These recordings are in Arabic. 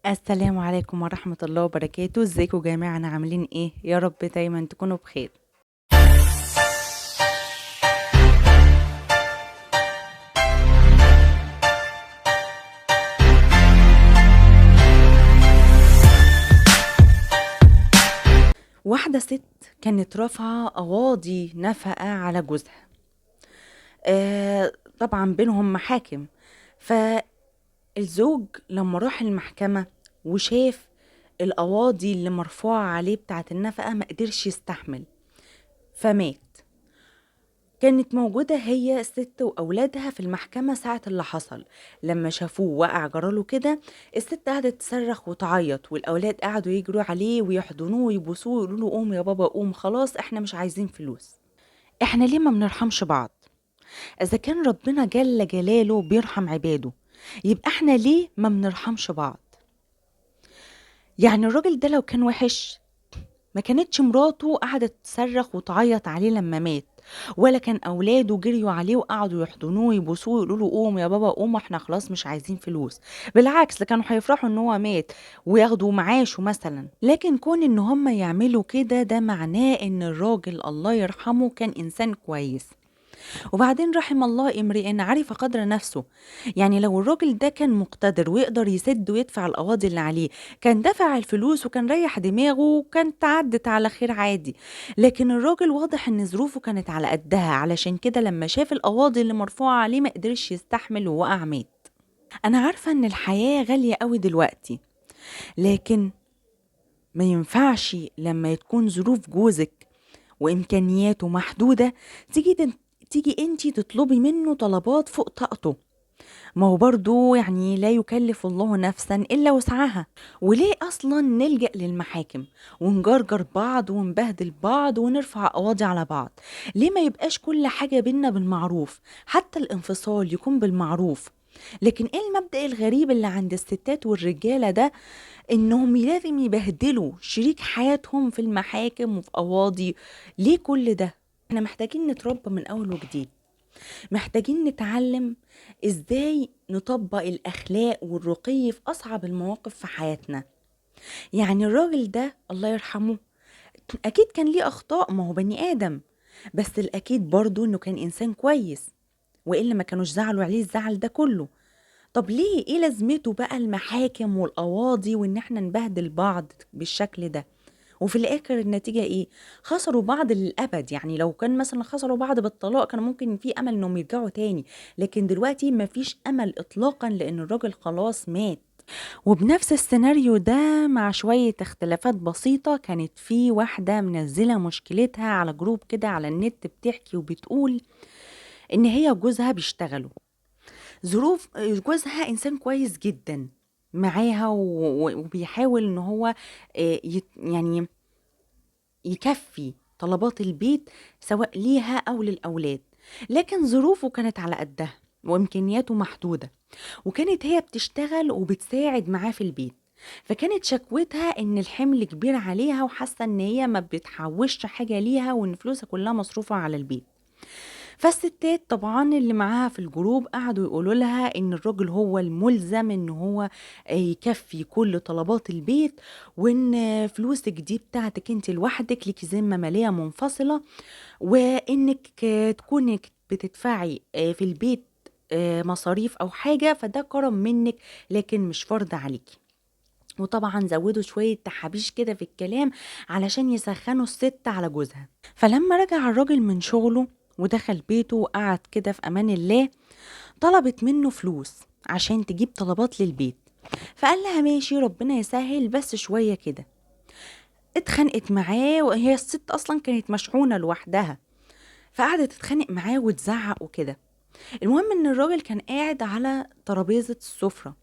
السلام عليكم ورحمة الله وبركاته. ازيكم جميعا؟ عاملين ايه؟ يا رب دايما تكونوا بخير. واحدة ست كانت رافعة قواضي نفقة على جوزها. آه طبعا بينهم محاكم. فالزوج لما راح المحكمة وشاف القواضي اللي مرفوعة عليه بتاعت النفقة ما قدرش يستحمل فمات. كانت موجودة هي الست وأولادها في المحكمة ساعة اللي حصل. لما شافوه وقع جراله كده، الست قعدت تصرخ وتعيط، والأولاد قعدوا يجروا عليه ويحضنوه ويبوسوه ويقولوا له قوم يا بابا قوم، خلاص احنا مش عايزين فلوس. احنا ليه ما بنرحمش بعض؟ إذا كان ربنا جل جلاله بيرحم عباده، يبقى احنا ليه ما بنرحمش بعض؟ يعني الراجل ده لو كان وحش ما كانتش مراته قعدت تصرخ وتعيط عليه لما مات، ولا كان اولاده جريوا عليه وقعدوا يحضنوه ويبوسوه ويقولوا له قوم يا بابا قوم احنا خلاص مش عايزين فلوس. بالعكس، ده كانوا هيفرحوا ان هو مات وياخدوا معاشه مثلا. لكن كون ان هم يعملوا كده ده معناه ان الراجل الله يرحمه كان انسان كويس. وبعدين رحم الله امرئ عرف قدر نفسه. يعني لو الراجل ده كان مقتدر ويقدر يسد ويدفع القواضي اللي عليه، كان دفع الفلوس وكان ريح دماغه وكان تعدت على خير عادي. لكن الراجل واضح ان ظروفه كانت على قدها، علشان كده لما شاف القواضي اللي مرفوعة عليه ما قدرش يستحمل ووقع مات. انا عارفة ان الحياة غالية قوي دلوقتي، لكن ما ينفعش لما تكون ظروف جوزك وامكانياته محدودة تيجي انتي تطلبي منه طلبات فوق طاقته. ما هو برضو يعني لا يكلف الله نفسا الا وسعها. وليه اصلا نلجأ للمحاكم ونجرجر بعض ونبهدل بعض ونرفع قواضي على بعض؟ ليه ما يبقاش كل حاجة بينا بالمعروف؟ حتى الانفصال يكون بالمعروف. لكن ايه المبدأ الغريب اللي عند الستات والرجالة ده، انهم لازم يبهدلوا شريك حياتهم في المحاكم وفي قواضي؟ ليه كل ده؟ احنا محتاجين نتربى من اول وجديد، محتاجين نتعلم ازاي نطبق الاخلاق والرقي في اصعب المواقف في حياتنا. يعني الراجل ده الله يرحمه اكيد كان ليه اخطاء، ما هو بني ادم، بس الاكيد برضو انه كان انسان كويس، والا ما كانوش زعلوا عليه الزعل ده كله. طب ليه؟ ايه لازمته بقى المحاكم والقواضي وان احنا نبهدل بعض بالشكل ده؟ وفي الاخر النتيجة ايه؟ خسروا بعض للابد. يعني لو كان مثلا خسروا بعض بالطلاق كان ممكن في امل انهم يرجعوا تاني، لكن دلوقتي مفيش امل اطلاقا لان الراجل خلاص مات. وبنفس السيناريو ده مع شوية اختلافات بسيطة، كانت في واحدة منزلة مشكلتها على جروب كده على النت، بتحكي وبتقول ان هي وجوزها بيشتغلوا. ظروف جوزها انسان كويس جدا معاها وبيحاول ان هو يعني يكفي طلبات البيت سواء ليها أو للأولاد. لكن ظروفه كانت على قدها وإمكانياته محدودة، وكانت هي بتشتغل وبتساعد معاه في البيت. فكانت شكوتها ان الحمل كبير عليها وحاسه ان هي ما بتحوش حاجه ليها وان فلوسها كلها مصروفه على البيت. فالستات طبعا اللي معاها في الجروب قعدوا يقولوا لها ان الراجل هو الملزم ان هو يكفي كل طلبات البيت، وان فلوسك دي بتاعتك انت لوحدك، ليكي ذمة مالية منفصلة، وانك تكونك بتدفعي في البيت مصاريف او حاجة فده كرم منك لكن مش فرض عليكي. وطبعا زودوا شوية تحابيش كده في الكلام علشان يسخنوا الست على جوزها. فلما رجع الراجل من شغله ودخل بيته وقعد كده في امان الله، طلبت منه فلوس عشان تجيب طلبات للبيت. فقال لها ماشي ربنا يسهل بس شوية كده. اتخانقت معاه، وهي الست اصلا كانت مشحونة لوحدها، فقعدت تتخانق معاه وتزعق وكده. المهم ان الراجل كان قاعد على ترابيزة السفرة،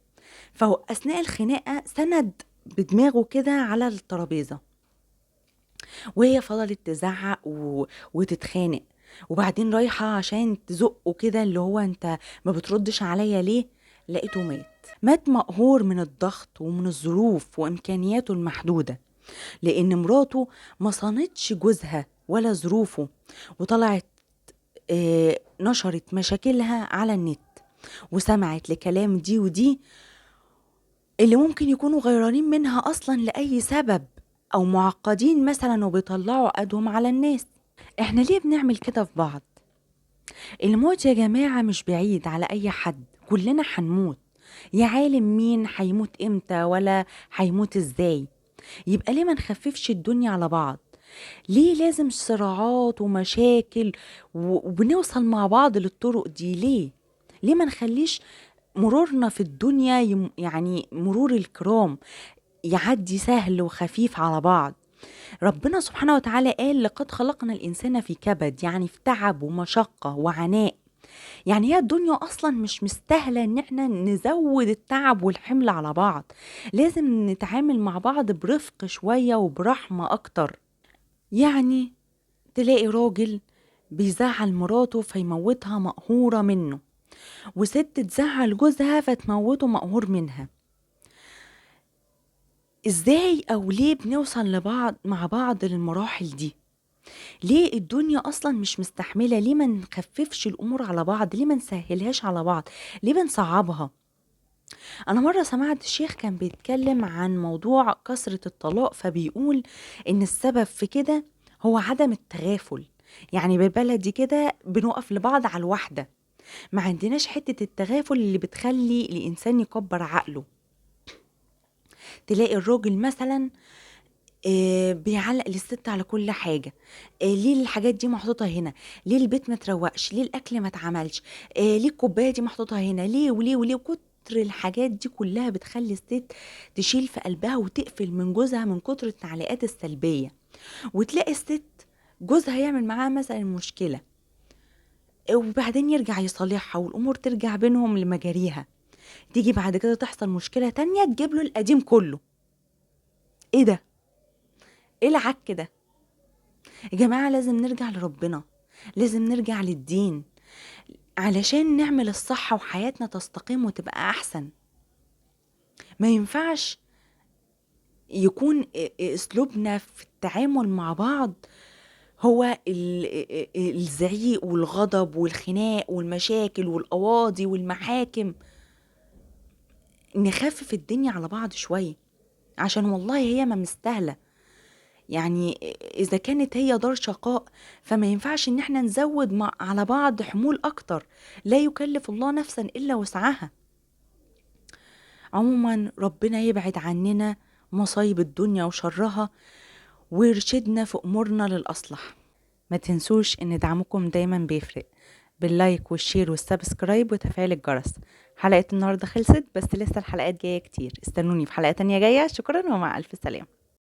فهو اثناء الخناقة سند بدماغه كده على الترابيزة، وهي فضلت تزعق وتتخانق. وبعدين رايحة عشان تزقه كده اللي هو انت ما بتردش عليا ليه، لقيته مات مقهور من الضغط ومن الظروف وامكانياته المحدودة، لان مراته ما صانتش جوزها ولا ظروفه، وطلعت نشرت مشاكلها على النت وسمعت لكلام دي ودي اللي ممكن يكونوا غيرانين منها أصلا لأي سبب، أو معقدين مثلا وبيطلعوا أدهم على الناس. احنا ليه بنعمل كده في بعض؟ الموت يا جماعة مش بعيد على أي حد، كلنا هنموت. يا عالم مين هيموت امتى ولا هيموت ازاي؟ يبقى ليه ما نخففش الدنيا على بعض؟ ليه لازم صراعات ومشاكل وبنوصل مع بعض للطرق دي؟ ليه ما نخليش مرورنا في الدنيا يعني مرور الكرام، يعدي سهل وخفيف على بعض؟ ربنا سبحانه وتعالى قال لقد خلقنا الإنسان في كبد، يعني في تعب ومشقة وعناء. يعني هي الدنيا أصلا مش مستاهلة إن احنا نزود التعب والحمل على بعض. لازم نتعامل مع بعض برفق شوية وبرحمة أكتر. يعني تلاقي راجل بيزعل مراته فيموتها مقهورة منه، وست تزعل جوزها فتموته مقهور منها. ازاي او ليه بنوصل لبعض مع بعض للمراحل دي؟ ليه الدنيا اصلا مش مستحملة؟ ليه ما نخففش الامور على بعض؟ ليه ما نسهلهاش على بعض؟ ليه بنصعبها؟ انا مرة سمعت الشيخ كان بيتكلم عن موضوع كثرة الطلاق، فبيقول ان السبب في كده هو عدم التغافل. يعني بالبلدي كده بنقف لبعض على الواحدة، ما عندناش حتة التغافل اللي بتخلي الانسان يكبر عقله. تلاقي الراجل مثلا بيعلق للست على كل حاجة. ليه الحاجات دي محطوطة هنا؟ ليه البيت ما تروقش؟ ليه الأكل ما اتعملش؟ ليه الكوباية دي محطوطة هنا؟ ليه وليه وليه؟ كتر الحاجات دي كلها بتخلي الست تشيل في قلبها وتقفل من جوزها من كتر التعليقات السلبية. وتلاقي الست جوزها يعمل معاها مثلا مشكلة، وبعدين يرجع يصالحها والأمور ترجع بينهم لمجاريها. تيجي بعد كده تحصل مشكلة تانية تجيب له القديم كله. ايه ده؟ ايه العك ده؟ يا جماعة لازم نرجع لربنا، لازم نرجع للدين علشان نعمل الصح وحياتنا تستقيم وتبقى أحسن. ما ينفعش يكون أسلوبنا في التعامل مع بعض هو الزعيق والغضب والخناق والمشاكل والقواضي والمحاكم. نخفف الدنيا على بعض شوية، عشان والله هي ما مستاهلة. يعني إذا كانت هي دار شقاء فما ينفعش إن احنا نزود على بعض حمول أكتر. لا يكلف الله نفسا إلا وسعها. عموما ربنا يبعد عننا مصايب الدنيا وشرها، ويرشدنا في أمورنا للأصلح. ما تنسوش إن دعمكم دايما بيفرق، باللايك والشير والسبسكرايب وتفعيل الجرس. حلقة النهاردة خلصت، بس لسه الحلقات جاية كتير. استنوني في حلقة تانية جاية. شكرا ومع ألف سلامة.